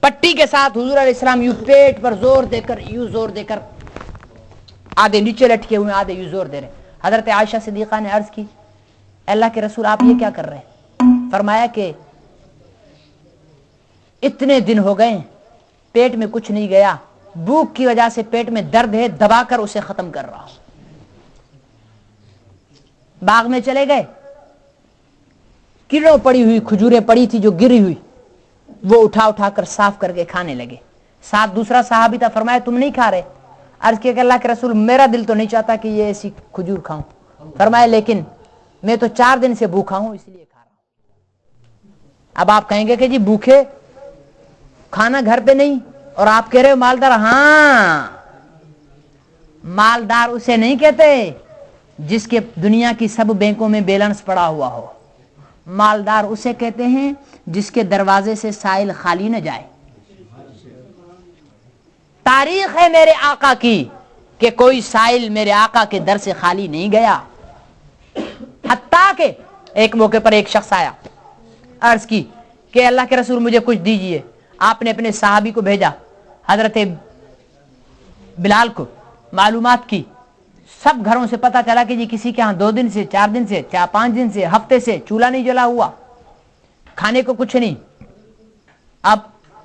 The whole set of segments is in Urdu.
پٹی کے ساتھ حضور علیہ السلام یوں پیٹ پر زور دے کر آدھے نیچے لٹکے ہوئے آدھے یوں زور دے رہے. حضرت عائشہ صدیقہ نے عرض کی اللہ کے رسول آپ یہ کیا کر رہے ہیں؟ فرمایا کہ اتنے دن ہو گئے پیٹ میں کچھ نہیں گیا, بھوک کی وجہ سے پیٹ میں درد ہے, دبا کر اسے ختم کر رہا ہوں. باغ میں چلے گئے, کیڑوں پڑی ہوئی کھجوریں پڑی تھی جو گری ہوئی, وہ اٹھا کر صاف کر کے کھانے لگے. ساتھ دوسرا صحابی تھا, فرمایا تم نہیں کھا رہے؟ عرض کیا کہ اللہ کے رسول میرا دل تو نہیں چاہتا کہ یہ ایسی کھجور کھاؤں. فرمایا لیکن میں تو 4 دن سے بھوکا ہوں اس لیے کھا رہا ہوں. اب آپ کہیں گے کہ جی بھوکے کھانا گھر پہ نہیں, اور آپ کہہ رہے ہو مالدار. ہاں, مالدار اسے نہیں کہتے جس کے دنیا کی سب بینکوں میں بیلنس پڑا ہوا ہو. مالدار اسے کہتے ہیں جس کے دروازے سے سائل خالی نہ جائے. تاریخ ہے میرے آقا کی کہ کوئی سائل میرے آقا کے در سے خالی نہیں گیا. حتیٰ کہ ایک موقع پر ایک شخص آیا, عرض کی کہ اللہ کے رسول مجھے کچھ دیجئے. آپ نے اپنے صحابی کو بھیجا, حضرت بلال کو معلومات کی. سب گھروں سے پتا چلا کہ جی کسی کے ہاں 2 دن سے 4 دن سے 5 دن سے ہفتے سے چولہا نہیں جلا ہوا, کھانے کو کچھ نہیں. اب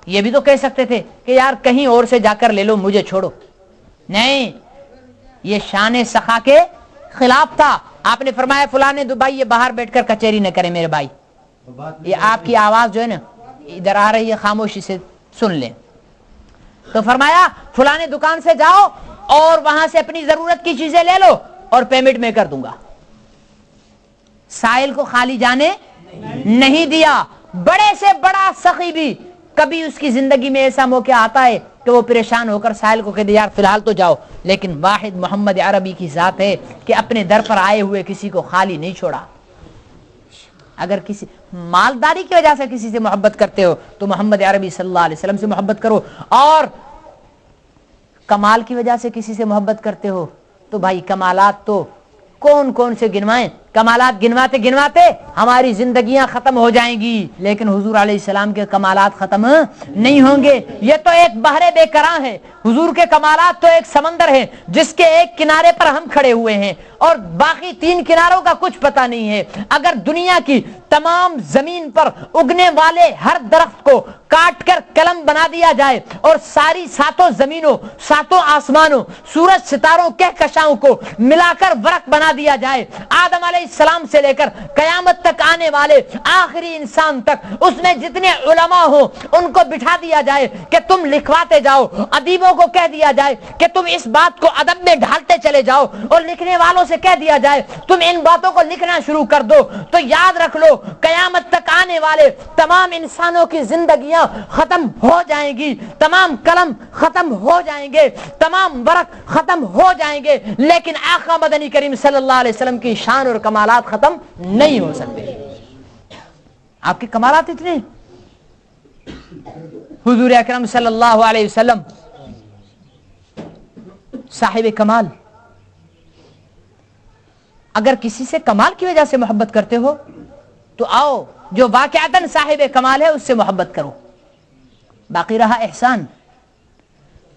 یہ بھی تو کہہ سکتے تھے کہ یار کہیں اور سے جا کر لے لو, مجھے چھوڑو. نہیں, یہ شان سخا کے خلاف تھا. آپ نے فرمایا فلاں بھائی یہ باہر بیٹھ کر کچہری نہ کرے میرے بھائی, یہ آپ کی آواز جو ہے نا ادھر آ رہی ہے, خاموشی سے سن لیں. تو فرمایا فلاں دکان سے جاؤ اور وہاں سے اپنی ضرورت کی چیزیں لے لو اور پیمنٹ میں کر دوں گا. سائل کو خالی جانے نہیں دیا. بڑے سے بڑا سخی بھی کبھی اس کی زندگی میں ایسا موقع آتا ہے کہ وہ پریشان ہو کر سائل کو کہہ دے یار فی الحال تو جاؤ, لیکن واحد محمد عربی کی ذات ہے کہ اپنے در پر آئے ہوئے کسی کو خالی نہیں چھوڑا. اگر کسی مالداری کی وجہ سے کسی سے محبت کرتے ہو تو محمد عربی صلی اللہ علیہ وسلم سے محبت کرو, اور کمال کی وجہ سے کسی سے محبت کرتے ہو تو بھائی کمالات تو کون سے گنوائیں. کمالات گنواتے گنواتے ہماری زندگیاں ختم ہو جائیں گی, لیکن حضور علیہ السلام کے کمالات ختم نہیں ہوں گے. یہ تو ایک بحر بے کراں ہے. حضور کے کمالات تو ایک سمندر ہے جس کے ایک کنارے پر ہم کھڑے ہوئے ہیں اور باقی 3 کناروں کا کچھ پتہ نہیں ہے. اگر دنیا کی تمام زمین پر اگنے والے ہر درخت کو کاٹ کر قلم بنا دیا جائے اور ساری 7 زمینوں 7 آسمانوں سورج ستاروں کہکشاؤں کو ملا کر ورق بنا دیا جائے, آدم علیہ السلام سے لے کر قیامت تک آنے والے آخری انسان تک اس میں جتنے علماء ہوں ان کو بٹھا دیا جائے کہ تم لکھواتے جاؤ, ادیبوں کو کہہ دیا جائے کہ تم اس بات کو ادب میں ڈھالتے چلے جاؤ, اور لکھنے والوں سے کہہ دیا جائے تم ان باتوں کو لکھنا شروع کر دو, تو یاد رکھ لو قیامت تک آنے والے تمام انسانوں کی زندگیاں ختم ہو جائیں گی, تمام قلم ختم ہو جائیں گے, تمام ورق ختم ہو جائیں گے, لیکن آقا مدنی کریم صلی اللہ علیہ وسلم کی شان اور کمالات ختم نہیں ہو سکتے. آپ کے کمالات اتنے. حضور اکرم صلی اللہ علیہ وسلم صاحب کمال. اگر کسی سے کمال کی وجہ سے محبت کرتے ہو تو آؤ جو واقعتاً صاحب کمال ہے اس سے محبت کرو. باقی رہا احسان,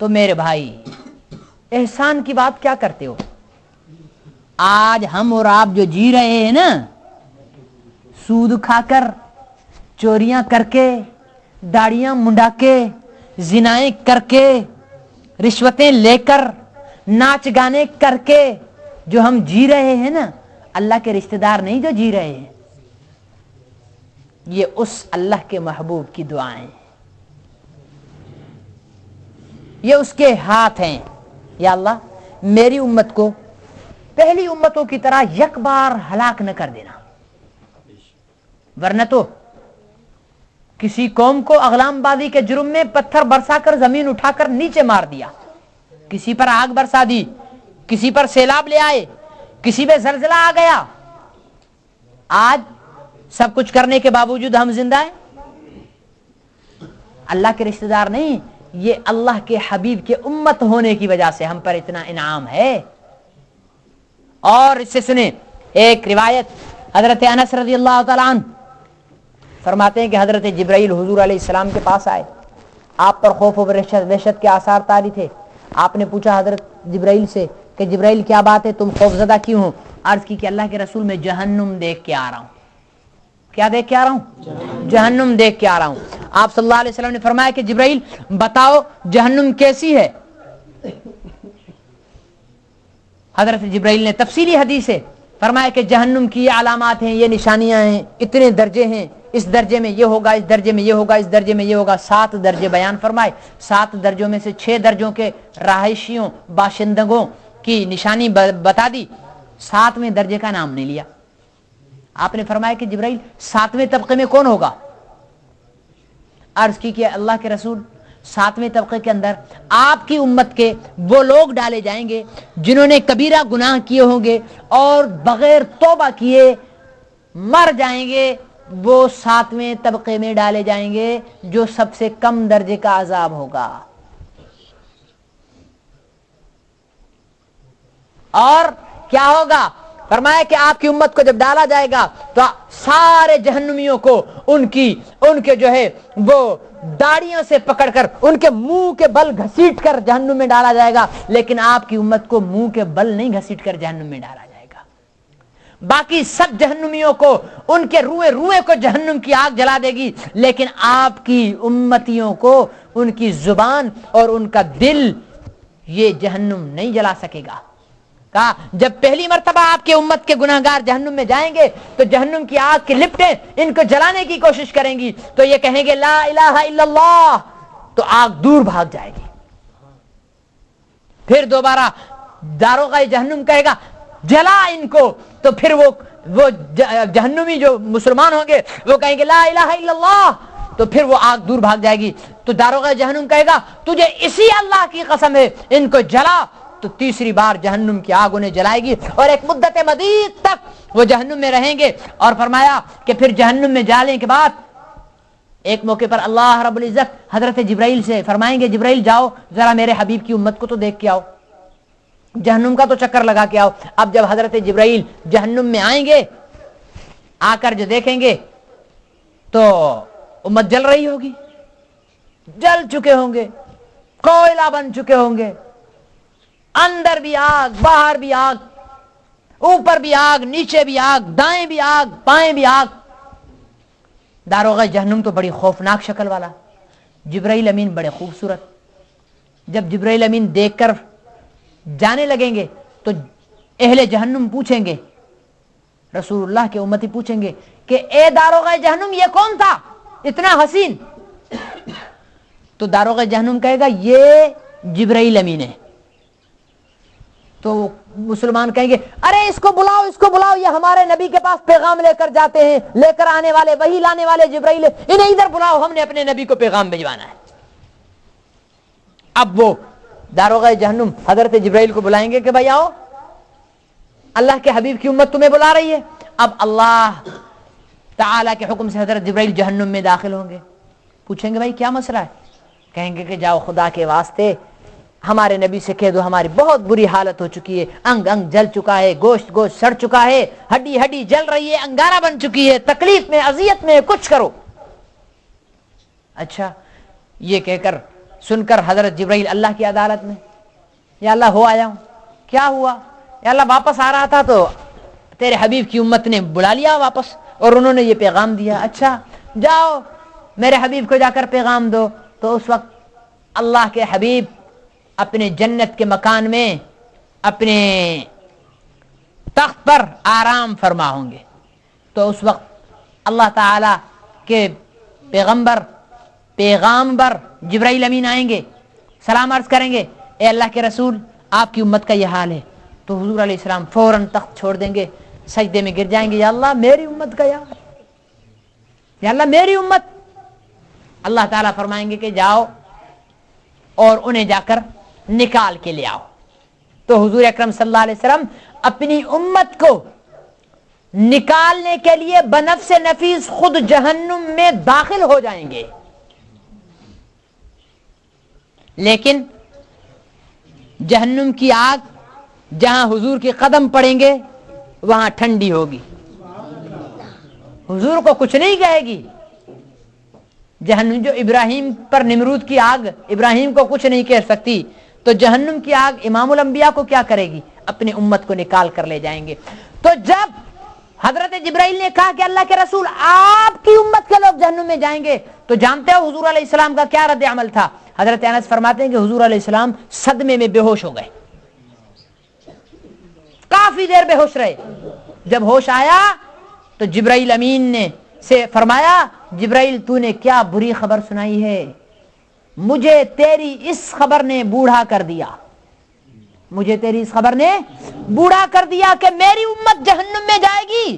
تو میرے بھائی احسان کی بات کیا کرتے ہو؟ آج ہم اور آپ جو جی رہے ہیں نا, سود کھا کر, چوریاں کر کے, داڑیاں منڈا کے, زنائیں کر کے, رشوتیں لے کر, ناچ گانے کر کے جو ہم جی رہے ہیں نا, اللہ کے رشتہ دار نہیں جو جی رہے ہیں, یہ اس اللہ کے محبوب کی دعائیں, یہ اس کے ہاتھ ہیں. یا اللہ میری امت کو پہلی امتوں کی طرح یک بار ہلاک نہ کر دینا, ورنہ تو کسی قوم کو اغلام بازی کے جرم میں پتھر برسا کر زمین اٹھا کر نیچے مار دیا, کسی پر آگ برسا دی, کسی پر سیلاب لے آئے, کسی پہ زلزلہ آ گیا. آج سب کچھ کرنے کے باوجود ہم زندہ ہیں. اللہ کے رشتہ دار نہیں, یہ اللہ کے حبیب کے امت ہونے کی وجہ سے ہم پر اتنا انعام ہے. اور اس سے سنیں ایک روایت, حضرت انس رضی اللہ تعالیٰ عنہ فرماتے ہیں کہ حضرت جبرائیل حضور علیہ السلام کے پاس آئے آپ پر خوف و وحشت کے آثار طاری تھے. آپ نے پوچھا حضرت جبرائیل سے کہ جبرائیل کیا بات ہے, تم خوفزدہ کیوں ہو؟ عرض کی کہ اللہ کے رسول میں جہنم دیکھ کے آ رہا ہوں. کیا دیکھ کے آ رہا ہوں؟ جہنم دیکھ کے آ رہا ہوں. آپ صلی اللہ علیہ وسلم نے فرمایا کہ جبرائیل بتاؤ جہنم کیسی ہے. حضرت جبرائیل نے تفصیلی حدیث ہے فرمایا کہ جہنم کی یہ علامات ہیں, یہ نشانیاں ہیں, اتنے درجے ہیں, اس درجے میں یہ ہوگا, اس درجے میں یہ ہوگا, اس درجے میں یہ ہوگا. 7 درجے بیان فرمائے. 7 درجوں میں سے 6 درجوں کے رہائشیوں باشندگوں کی نشانی بتا دی, 7ویں درجے کا نام نہیں لیا. آپ نے فرمایا کہ جبرائیل 7ویں طبقے میں کون ہوگا؟ عرض کی کہ اللہ کے رسول 7ویں طبقے کے اندر آپ کی امت کے وہ لوگ ڈالے جائیں گے جنہوں نے کبیرہ گناہ کیے ہوں گے اور بغیر توبہ کیے مر جائیں گے. وہ 7ویں طبقے میں ڈالے جائیں گے جو سب سے کم درجے کا عذاب ہوگا. اور کیا ہوگا؟ فرمایا کہ آپ کی امت کو جب ڈالا جائے گا تو سارے جہنمیوں کو ان کے جو ہے وہ داڑیوں سے پکڑ کر ان کے منہ کے بل گھسیٹ کر جہنم میں ڈالا جائے گا, لیکن آپ کی امت کو منہ کے بل نہیں گھسیٹ کر جہنم میں ڈالا جائے گا. باقی سب جہنمیوں کو ان کے روئے کو جہنم کی آگ جلا دے گی, لیکن آپ کی امتیوں کو ان کی زبان اور ان کا دل یہ جہنم نہیں جلا سکے گا. جب پہلی مرتبہ آپ کے امت کے گناہگار جہنم میں جائیں گے تو جہنم کی آگ کی لپٹیں ان کو جلانے کی کوشش کریں گی, تو یہ کہیں گے لا الہ الا اللہ, تو آگ دور بھاگ جائے گی. پھر دوبارہ داروغہ جہنم کہے گا جلا ان کو, تو پھر وہ جہنمی جو مسلمان ہوں گے وہ کہیں گے لا الہ الا اللہ, تو پھر وہ آگ دور بھاگ جائے گی. تو داروغہ جہنم کہے گا تجھے اسی اللہ کی قسم ہے ان کو جلا, تو تیسری بار جہنم کی آگ انہیں جلائے گی اور ایک مدت مدید تک وہ جہنم میں رہیں گے. اور فرمایا کہ پھر جہنم میں جانے کے بعد ایک موقع پر اللہ رب العزت حضرت جبرائیل سے فرمائیں گے جبرائیل جاؤ ذرا میرے حبیب کی امت کو تو دیکھ کے آؤ, جہنم کا تو چکر لگا کے آؤ. اب جب حضرت جبرائیل جہنم میں آئیں گے, آ کر جو دیکھیں گے تو امت جل رہی ہوگی, جل چکے ہوں گے, کوئلہ بن چکے ہوں گے, اندر بھی آگ, باہر بھی آگ, اوپر بھی آگ, نیچے بھی آگ, دائیں بھی آگ, بائیں بھی آگ. داروغہ جہنم تو بڑی خوفناک شکل والا, جبرائیل امین بڑے خوبصورت. جب جبرائیل امین دیکھ کر جانے لگیں گے تو اہل جہنم پوچھیں گے, رسول اللہ کے امتی پوچھیں گے کہ اے داروغہ جہنم یہ کون تھا اتنا حسین؟ تو داروغہ جہنم کہے گا یہ جبرائیل امین ہے. تو مسلمان کہیں گے ارے اس کو بلاؤ, یہ ہمارے نبی کے پاس پیغام لے کر جاتے ہیں, لے کر آنے والے وہی لانے والے جبرائیل, انہیں ادھر بلاؤ, ہم نے اپنے نبی کو پیغام بھجوانا ہے. اب وہ داروغہ جہنم حضرت جبرائیل کو بلائیں گے کہ بھائی آؤ, اللہ کے حبیب کی امت تمہیں بلا رہی ہے. اب اللہ تعالیٰ کے حکم سے حضرت جبرائیل جہنم میں داخل ہوں گے. پوچھیں گے بھائی کیا مسئلہ ہے؟ کہیں گے کہ جاؤ خدا کے واسطے ہمارے نبی سے کہہ دو ہماری بہت بری حالت ہو چکی ہے, انگ انگ جل چکا ہے, گوشت سڑ چکا ہے, ہڈی ہڈی جل رہی ہے, انگارہ بن چکی ہے, تکلیف میں اذیت میں, کچھ کرو. اچھا یہ کہہ کر سن کر حضرت جبرائیل اللہ کی عدالت میں, یا اللہ ہو آیا ہوں, کیا ہوا؟ یا اللہ واپس آ رہا تھا تو تیرے حبیب کی امت نے بلا لیا واپس اور انہوں نے یہ پیغام دیا. اچھا جاؤ میرے حبیب کو جا کر پیغام دو. تو اس وقت اللہ کے حبیب اپنے جنت کے مکان میں اپنے تخت پر آرام فرما ہوں گے. تو اس وقت اللہ تعالی کے پیغامبر جبرائیل امین آئیں گے, سلام عرض کریں گے اے اللہ کے رسول آپ کی امت کا یہ حال ہے. تو حضور علیہ السلام فوراً تخت چھوڑ دیں گے, سجدے میں گر جائیں گے, یا اللہ میری امت کا یہ حال, یا اللہ میری امت. اللہ تعالیٰ فرمائیں گے کہ جاؤ اور انہیں جا کر نکال کے لے آؤ. تو حضور اکرم صلی اللہ علیہ وسلم اپنی امت کو نکالنے کے لیے بنفس نفیس خود جہنم میں داخل ہو جائیں گے, لیکن جہنم کی آگ جہاں حضور کے قدم پڑیں گے وہاں ٹھنڈی ہوگی, حضور کو کچھ نہیں کہے گی. جہنم جو ابراہیم پر نمرود کی آگ ابراہیم کو کچھ نہیں کہہ سکتی، تو جہنم کی آگ امام الانبیاء کو کیا کرے گی؟ اپنی امت کو نکال کر لے جائیں گے۔ تو جب حضرت جبرائیل نے کہا کہ اللہ کے رسول آپ کی امت کے لوگ جہنم میں جائیں گے، تو جانتے ہو حضور علیہ السلام کا کیا رد عمل تھا؟ حضرت انس فرماتے ہیں کہ حضور علیہ السلام صدمے میں بے ہوش ہو گئے، کافی دیر بے ہوش رہے۔ جب ہوش آیا تو جبرائیل امین نے سے فرمایا، جبرائیل تو نے کیا بری خبر سنائی ہے؟ مجھے تیری اس خبر نے بوڑھا کر دیا، مجھے تیری اس خبر نے بوڑھا کر دیا کہ میری امت جہنم میں جائے گی۔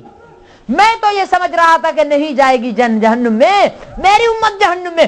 میں تو یہ سمجھ رہا تھا کہ نہیں جائے گی جہنم میں، میری امت جہنم میں،